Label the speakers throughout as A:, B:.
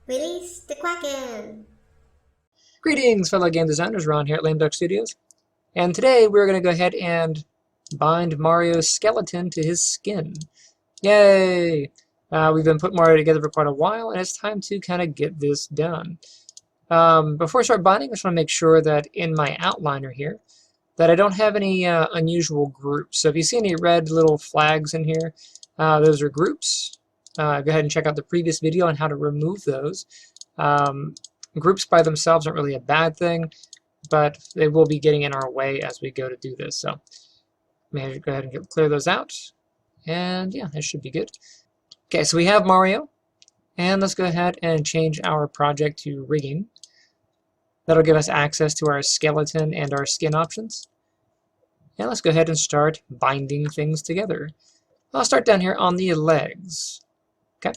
A: Release the Kraken!
B: Greetings, fellow game designers. Ron here at Lame Duck Studios. And today we're going to go ahead and bind Mario's skeleton to his skin. Yay! We've been putting Mario together for quite a while, and it's time to kind of get this done. Before I start binding, I just want to make sure that in my outliner here, that I don't have any unusual groups. So if you see any red little flags in here, those are groups. Go ahead and check out the previous video on how to remove those. Groups by themselves aren't really a bad thing, but they will be getting in our way as we go to do this. So maybe go ahead and clear those out. And yeah, that should be good. Okay, so we have Mario. And let's go ahead and change our project to rigging. That'll give us access to our skeleton and our skin options. And let's go ahead and start binding things together. I'll start down here on the legs. Okay,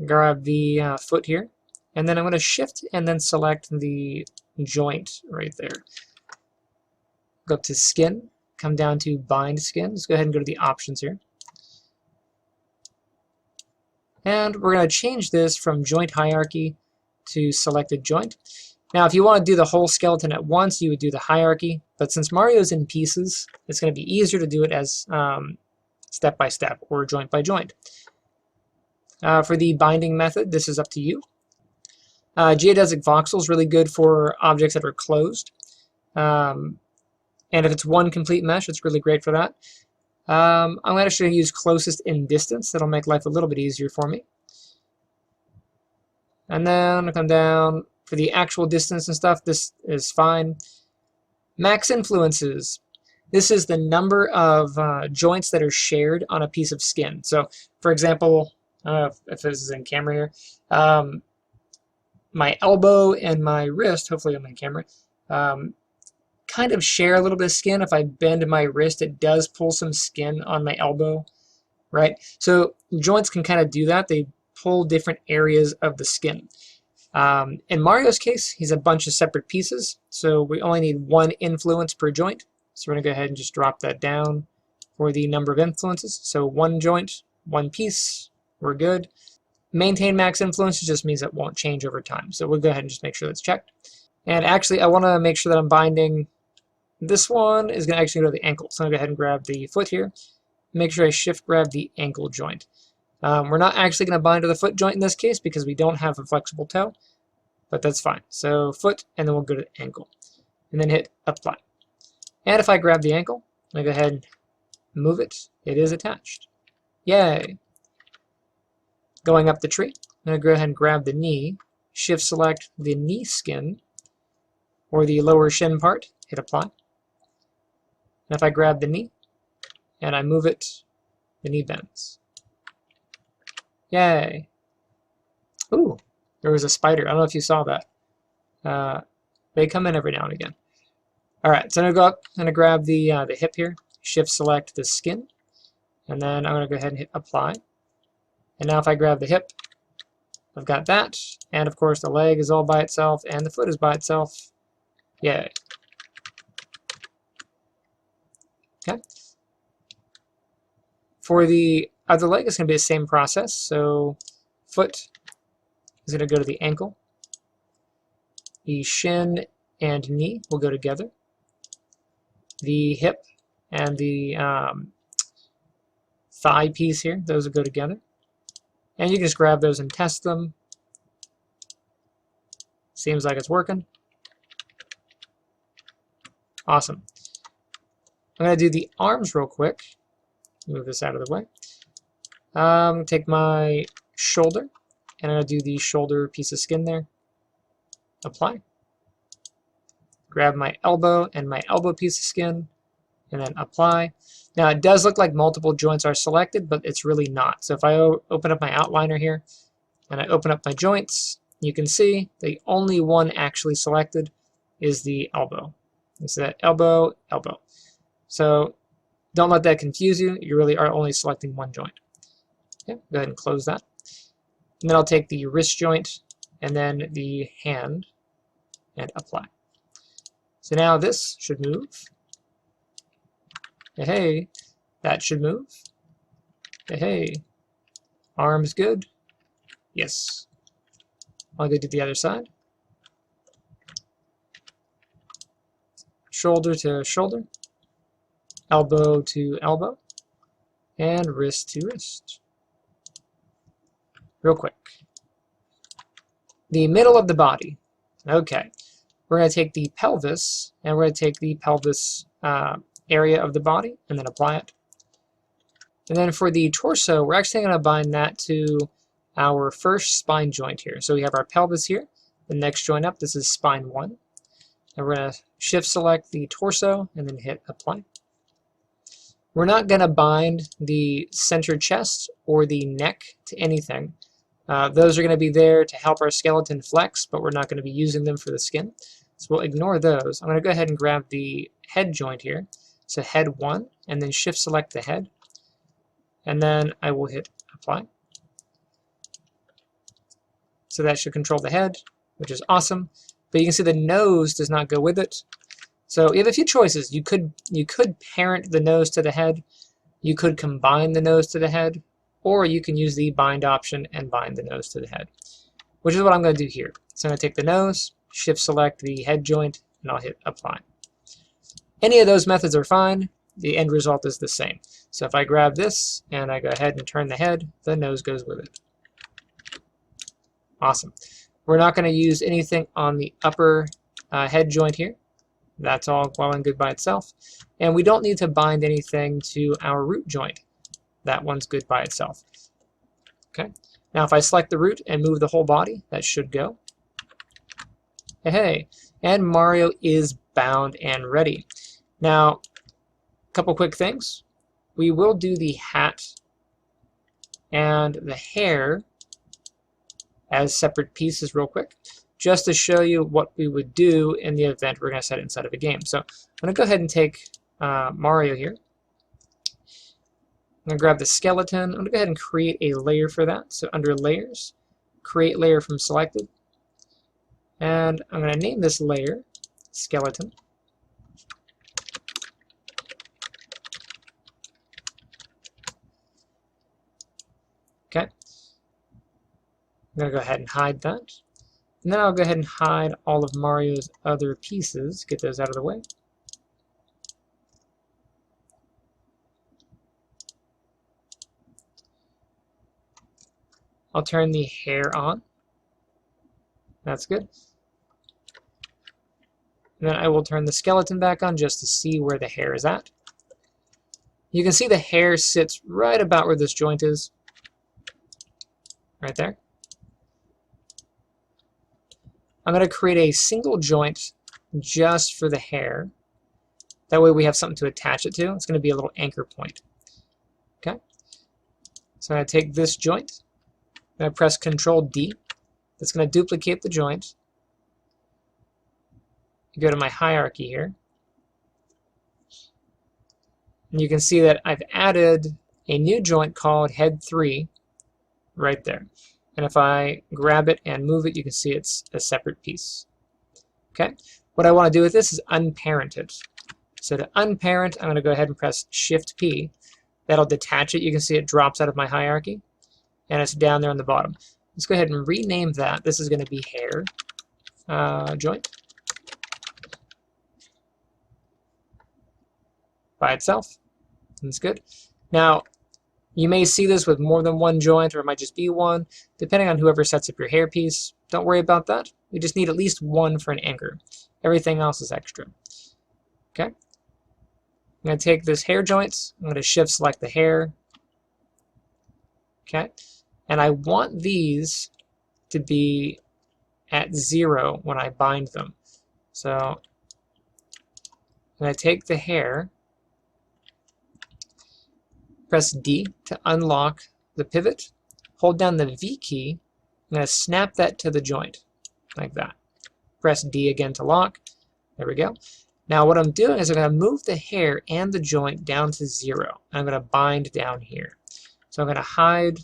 B: grab the foot here. And then I'm going to shift and then select the joint right there. Go up to skin, come down to bind skin. Let's go ahead and go to the options here. And we're going to change this from joint hierarchy to selected joint. Now, if you want to do the whole skeleton at once, you would do the hierarchy. But since Mario's in pieces, it's going to be easier to do it as step by step or joint by joint. For the binding method, this is up to you. Geodesic voxel is really good for objects that are closed. And if it's one complete mesh, it's really great for that. I'm going to actually use closest in distance. That'll make life a little bit easier for me. And then I come down for the actual distance and stuff. This is fine. Max influences. This is the number of joints that are shared on a piece of skin. So, for example, I don't know if this is in camera here. My elbow and my wrist, hopefully on my camera, kind of share a little bit of skin. If I bend my wrist, it does pull some skin on my elbow, right? So joints can kind of do that. They pull different areas of the skin. In Mario's case, he's a bunch of separate pieces, so we only need one influence per joint. So we're going to go ahead and just drop that down for the number of influences. So one joint, one piece, we're good. Maintain max influence just means it won't change over time. So we'll go ahead and just make sure that's checked. And actually, I want to make sure that I'm binding. This one is going to actually go to the ankle. So I'm going to go ahead and grab the foot here. Make sure I shift grab the ankle joint. We're not actually going to bind to the foot joint in this case because we don't have a flexible toe. But that's fine. So foot, and then we'll go to ankle. And then hit apply. And if I grab the ankle, I'm going to go ahead and move it. It is attached. Yay! Going up the tree, I'm going to go ahead and grab the knee, shift select the knee skin, or the lower shin part, hit apply. And if I grab the knee, and I move it, the knee bends. Yay! Ooh, there was a spider. I don't know if you saw that. They come in every now and again. Alright, so I'm going to go up, I'm going to grab the hip here, shift select the skin, and then I'm going to go ahead and hit apply. And now if I grab the hip, I've got that. And of course the leg is all by itself and the foot is by itself. Yay. Okay. For the other leg, it's going to be the same process. So foot is going to go to the ankle. The shin and knee will go together. The hip and the thigh piece here, those will go together. And you can just grab those and test them. Seems like it's working. Awesome. I'm going to do the arms real quick. Move this out of the way. Take my shoulder, and I'm going to do the shoulder piece of skin there. Apply. Grab my elbow and my elbow piece of skin, and then apply. Now it does look like multiple joints are selected, but it's really not. So if I open up my outliner here, and I open up my joints, you can see the only one actually selected is the elbow. It's that elbow, elbow. So don't let that confuse you. You really are only selecting one joint. Okay, go ahead and close that. And then I'll take the wrist joint and then the hand and apply. So now this should move. Hey, that should move. Hey, arms good. Yes. I'll go to the other side. Shoulder to shoulder, elbow to elbow, and wrist to wrist. Real quick. The middle of the body. Okay. We're going to take the pelvis, and we're going to take the pelvis area of the body, and then apply it. And then for the torso, we're actually going to bind that to our first spine joint here. So we have our pelvis here. The next joint up, this is spine 1. And we're going to shift select the torso and then hit apply. We're not going to bind the center chest or the neck to anything. Those are going to be there to help our skeleton flex, but we're not going to be using them for the skin. So we'll ignore those. I'm going to go ahead and grab the head joint here. So head 1, and then shift select the head. And then I will hit apply. So that should control the head, which is awesome. But you can see the nose does not go with it. So you have a few choices. You could parent the nose to the head. You could combine the nose to the head. Or you can use the bind option and bind the nose to the head, which is what I'm going to do here. So I'm going to take the nose, shift select the head joint, and I'll hit apply. Any of those methods are fine. The end result is the same. So if I grab this and I go ahead and turn the head, the nose goes with it. Awesome. We're not going to use anything on the upper head joint here. That's all well and good by itself. And we don't need to bind anything to our root joint. That one's good by itself. Okay. Now if I select the root and move the whole body, that should go. Hey, and Mario is bound and ready. Now, a couple quick things. We will do the hat and the hair as separate pieces real quick, just to show you what we would do in the event we're going to set it inside of a game. So I'm going to go ahead and take Mario here. I'm going to grab the skeleton. I'm going to go ahead and create a layer for that. So under layers, create layer from selected. And I'm going to name this layer skeleton. Okay. I'm going to go ahead and hide that. And then I'll go ahead and hide all of Mario's other pieces, get those out of the way. I'll turn the hair on. That's good. And then I will turn the skeleton back on just to see where the hair is at. You can see the hair sits right about where this joint is. Right there. I'm going to create a single joint just for the hair. That way we have something to attach it to. It's going to be a little anchor point. Okay. So I'm going to take this joint. I'm going to press Control D. That's going to duplicate the joint. Go to my hierarchy here. And you can see that I've added a new joint called Head 3 right there. And if I grab it and move it, you can see it's a separate piece. Okay. What I want to do with this is unparent it. So to unparent, I'm going to go ahead and press Shift P. That'll detach it. You can see it drops out of my hierarchy. And it's down there on the bottom. Let's go ahead and rename that. This is going to be hair joint by itself. That's good. Now, you may see this with more than one joint, or it might just be one, depending on whoever sets up your hair piece. Don't worry about that. We just need at least one for an anchor. Everything else is extra. Okay. I'm going to take this hair joint. I'm going to shift select the hair. Okay. And I want these to be at 0 when I bind them. So I'm going to take the hair, press D to unlock the pivot, hold down the V key, I'm going to snap that to the joint, like that. Press D again to lock. There we go. Now what I'm doing is I'm going to move the hair and the joint down to 0. I'm going to bind down here. So I'm going to hide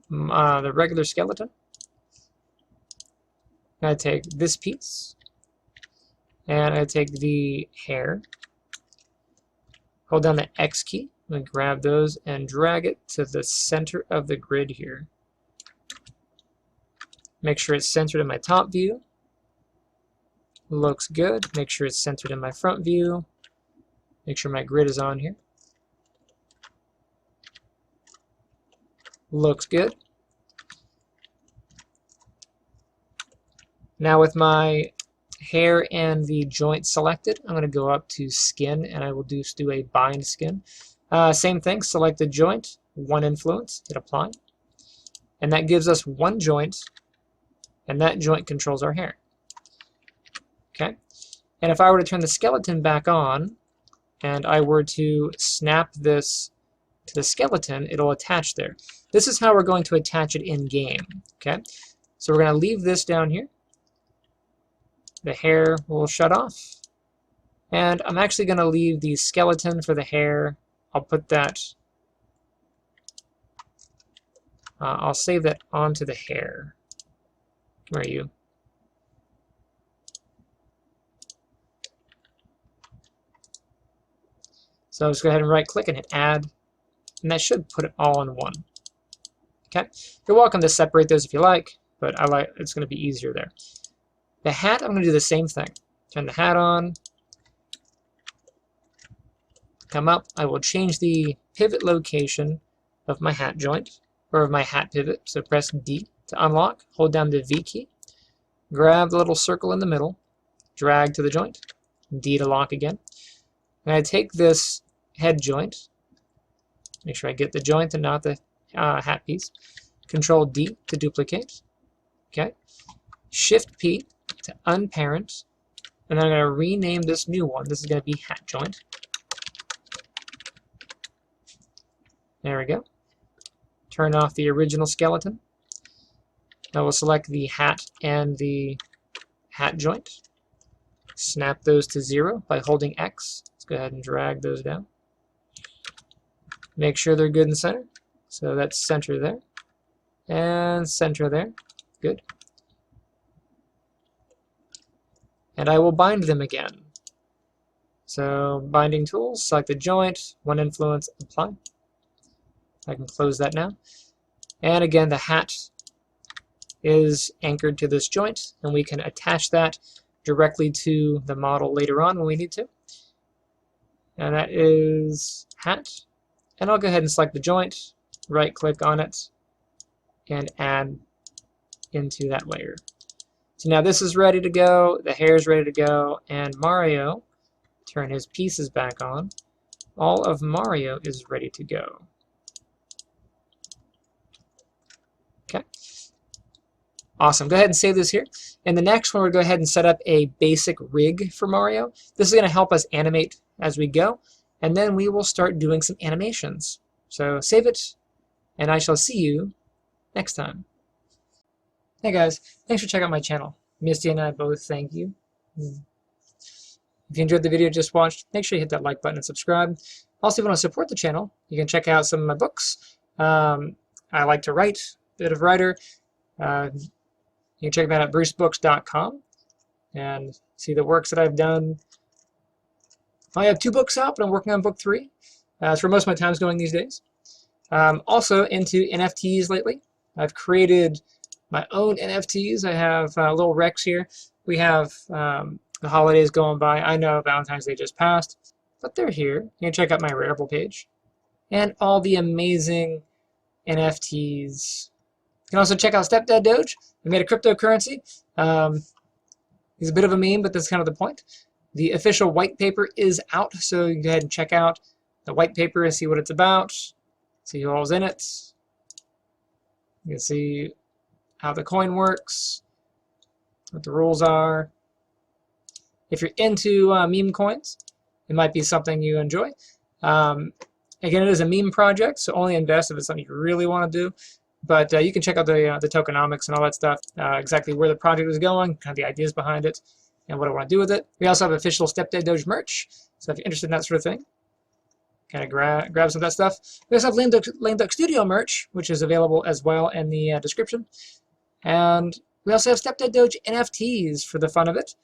B: the regular skeleton. I'm going to take this piece, and I'm going to take the hair, hold down the X key, I'm going to grab those and drag it to the center of the grid here. I'm Make sure it's centered in my top view. Looks good. Make sure it's centered in my front view. Make sure my grid is on here. Looks good. Now with my hair and the joint selected, I'm going to go up to skin and I will just do a bind skin. Same thing, select the joint, one influence, hit apply. And that gives us one joint, and that joint controls our hair. Okay? And if I were to turn the skeleton back on, and I were to snap this to the skeleton, it'll attach there. This is how we're going to attach it in-game. Okay? So we're going to leave this down here. The hair will shut off. And I'm actually going to leave the skeleton for the hair. I'll put that, I'll save that onto the hair. Where are you? So I'll just go ahead and right click and hit add. And that should put it all in one. Okay? You're welcome to separate those if you like, but it's going to be easier there. The hat, I'm going to do the same thing. Turn the hat on. Come up. I will change the pivot location of my hat joint, or of my hat pivot. So press D to unlock. Hold down the V key. Grab the little circle in the middle. Drag to the joint. D to lock again. And I take this head joint. Make sure I get the joint and not the hat piece. Control D to duplicate. Okay. Shift P to unparent. And I'm going to rename this new one. This is going to be hat joint. There we go. Turn off the original skeleton. I will select the hat and the hat joint. Snap those to 0 by holding X. Let's go ahead and drag those down. Make sure they're good in center. So that's center there. And center there. Good. And I will bind them again. So binding tools, select the joint, one influence, apply. I can close that now. And again, the hat is anchored to this joint, and we can attach that directly to the model later on when we need to. And that is hat. And I'll go ahead and select the joint, right click on it, and add into that layer. So now this is ready to go, the hair is ready to go, and Mario, turn his pieces back on. All of Mario is ready to go. Okay. Awesome. Go ahead and save this here. And the next one, we'll go ahead and set up a basic rig for Mario. This is going to help us animate as we go. And then we will start doing some animations. So save it, and I shall see you next time. Hey guys, thanks for checking out my channel. Misty and I both thank you. If you enjoyed the video you just watched, make sure you hit that like button and subscribe. Also, if you want to support the channel, you can check out some of my books. I like to write, bit of writer. You can check that out at brucebooks.com and see the works that I've done. I have 2 books out, but I'm working on book 3. That's where most of my time is going these days. Also into NFTs lately. I've created my own NFTs. I have little Rex here. We have the holidays going by. I know Valentine's Day just passed, but they're here. You can check out my Rarible page and all the amazing NFTs. You can also check out Stepdad Doge. I made a cryptocurrency. He's a bit of a meme, but that's kind of the point. The official white paper is out, so you can go ahead and check out the white paper and see what it's about, see who all's in it. You can see how the coin works, what the rules are. If you're into meme coins, it might be something you enjoy. Again, it is a meme project, so only invest if it's something you really want to do. But you can check out the tokenomics and all that stuff, exactly where the project is going, kind of the ideas behind it, and what I want to do with it. We also have official Stepdad Doge merch, so if you're interested in that sort of thing, kind of grab some of that stuff. We also have Lame Duck Studio merch, which is available as well in the description. And we also have Stepdad Doge NFTs for the fun of it.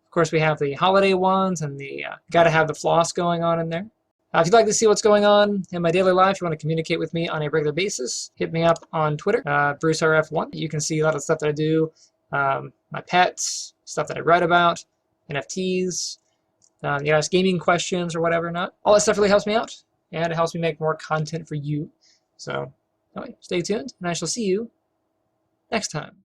B: Of course, we have the holiday ones, and the gotta have the floss going on in there. If you'd like to see what's going on in my daily life, you want to communicate with me on a regular basis, hit me up on Twitter, BruceRF1. You can see a lot of stuff that I do, my pets, stuff that I write about, NFTs, you ask gaming questions or whatever not. All that stuff really helps me out, and it helps me make more content for you. So anyway, stay tuned, and I shall see you next time.